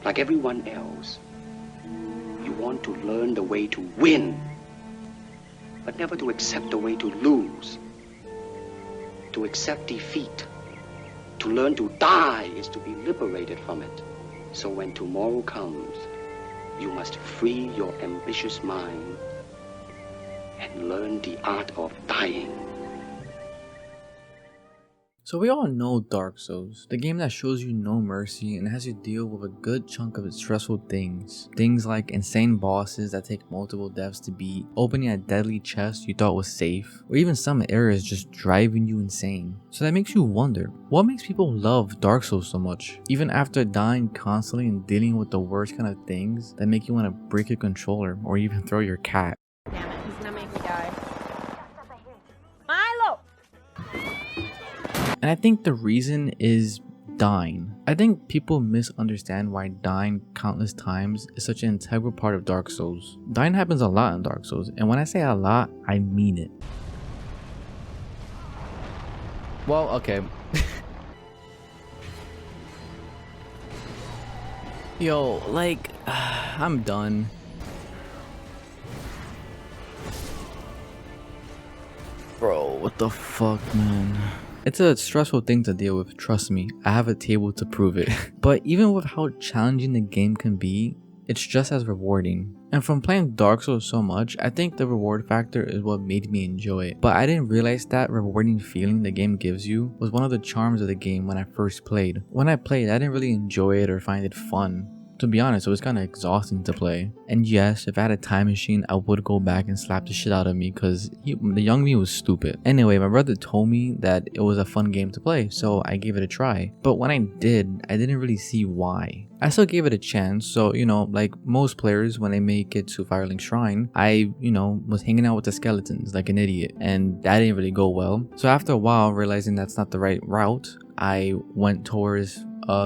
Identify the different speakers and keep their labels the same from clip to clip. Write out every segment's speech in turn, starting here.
Speaker 1: Like everyone else, you want to learn the way to win, but never to accept the way to lose. To accept defeat, to learn to die is to be liberated from it. So when tomorrow comes, you must free your ambitious mind and learn the art of dying.
Speaker 2: So we all know Dark Souls, the game that shows you no mercy and has you deal with a good chunk of stressful things. Things like insane bosses that take multiple deaths to beat, opening a deadly chest you thought was safe, or even some areas just driving you insane. So that makes you wonder, what makes people love Dark Souls so much? Even after dying constantly and dealing with the worst kind of things that make you want to break your controller or even throw your cat.
Speaker 3: Damn it, he's gonna make me die. Milo!
Speaker 2: And I think the reason is dying. I think people misunderstand why dying countless times is such an integral part of Dark Souls. Dying happens a lot in Dark Souls, and when I say a lot, I mean it. Well, okay. Yo, like, I'm done. Bro, what the fuck, man? It's a stressful thing to deal with, trust me, I have a table to prove it. But even with how challenging the game can be, it's just as rewarding. And from playing Dark Souls so much, I think the reward factor is what made me enjoy it. But I didn't realize that rewarding feeling the game gives you was one of the charms of the game when I first played. When I played, I didn't really enjoy it or find it fun. To be honest, it was kind of exhausting to play. And yes, if I had a time machine, I would go back and slap the shit out of me because the young me was stupid. Anyway, my brother told me that it was a fun game to play, so I gave it a try. But when I did, I didn't really see why. I still gave it a chance, so like most players when they make it to Firelink Shrine, I was hanging out with the skeletons like an idiot, and that didn't really go well. So after a while, realizing that's not the right route, I went towards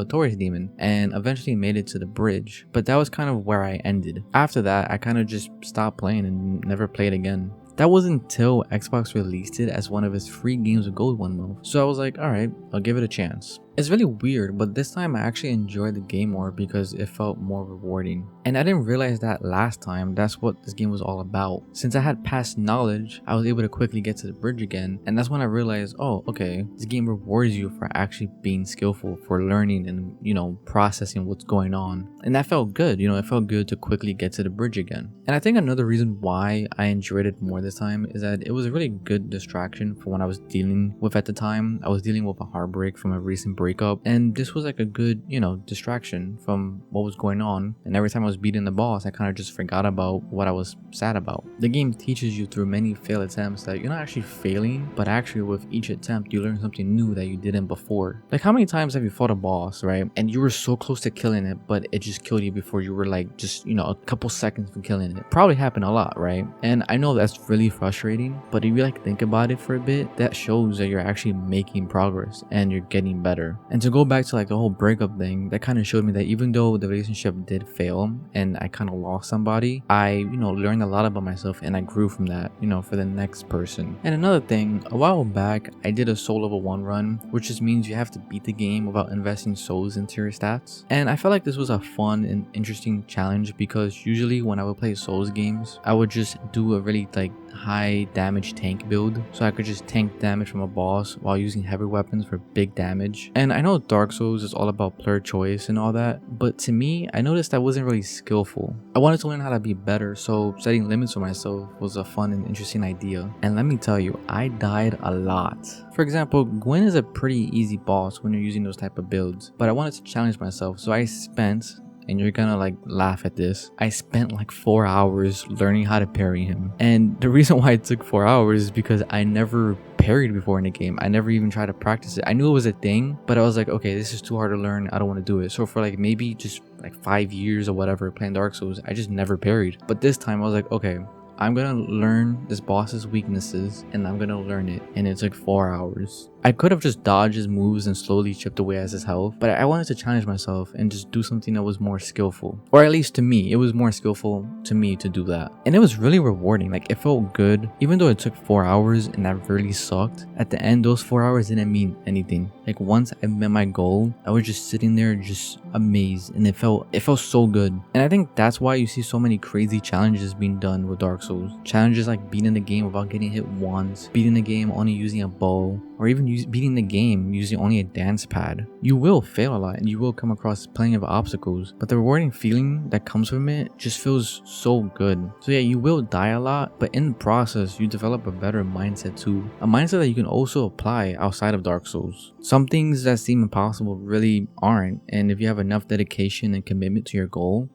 Speaker 2: Taurus Demon and eventually made it to the bridge, but that was kind of where I ended. After that, I kind of just stopped playing and never played again. That wasn't until Xbox released it as one of its free games with Gold one month, so I was like, alright, I'll give it a chance. It's really weird, but this time I actually enjoyed the game more because it felt more rewarding. And I didn't realize that last time that's what this game was all about. Since I had past knowledge, I was able to quickly get to the bridge again, and that's when I realized, oh, okay, this game rewards you for actually being skillful, for learning and, processing what's going on. And that felt good, it felt good to quickly get to the bridge again. And I think another reason why I enjoyed it more this time is that it was a really good distraction from what I was dealing with at the time. I was dealing with a heartbreak from a recent breakup, and this was like a good distraction from what was going on. And every time I was beating the boss, I kind of just forgot about what I was sad about. The game teaches you through many failed attempts that you're not actually failing, but actually with each attempt you learn something new that you didn't before. Like, how many times have you fought a boss, right, and you were so close to killing it, but it just killed you before you were like just a couple seconds from killing it? Probably happened a lot, right? And I know that's really frustrating, but if you think about it for a bit, that shows that you're actually making progress and you're getting better. And to go back to the whole breakup thing, that kind of showed me that even though the relationship did fail and I kind of lost somebody, I learned a lot about myself and I grew from that for the next person. And another thing, a while back I did a soul level 1 run, which just means you have to beat the game without investing souls into your stats. And I felt like this was a fun and interesting challenge because usually when I would play souls games, I would just do a really high damage tank build, so I could just tank damage from a boss while using heavy weapons for big damage. And I know Dark Souls is all about player choice and all that, but to me, I noticed I wasn't really skillful. I wanted to learn how to be better, so setting limits for myself was a fun and interesting idea. And let me tell you, I died a lot. For example, Gwyn is a pretty easy boss when you're using those type of builds, but I wanted to challenge myself, so I spent, and you're gonna laugh at this, I spent 4 hours learning how to parry him. And the reason why it took 4 hours is because I never parried before in the game. I never even tried to practice it. I knew it was a thing, but I was like, okay, this is too hard to learn, I don't want to do it. So for maybe just 5 years or whatever playing Dark Souls, I just never parried. But this time I was like, okay, I'm gonna learn this boss's weaknesses and I'm gonna learn it, and it took 4 hours. I could have just dodged his moves and slowly chipped away at his health, but I wanted to challenge myself and just do something that was more skillful. Or at least to me, it was more skillful to me to do that. And it was really rewarding. Like, it felt good. Even though it took 4 hours and that really sucked, at the end, those 4 hours didn't mean anything. Like, once I met my goal, I was just sitting there just amazed, and it felt so good. And I think that's why you see so many crazy challenges being done with Dark Souls. Challenges like beating the game without getting hit once, beating the game only using a bow, or even beating the game using only a dance pad. You will fail a lot and you will come across plenty of obstacles, but the rewarding feeling that comes from it just feels so good. So yeah, you will die a lot, but in the process, you develop a better mindset too. A mindset that you can also apply outside of Dark Souls. Some things that seem impossible really aren't, and if you have enough dedication and commitment to your goal,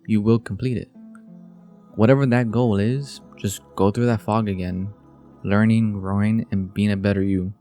Speaker 2: you will complete it. Whatever that goal is, just go through that fog again, learning, growing, and being a better you.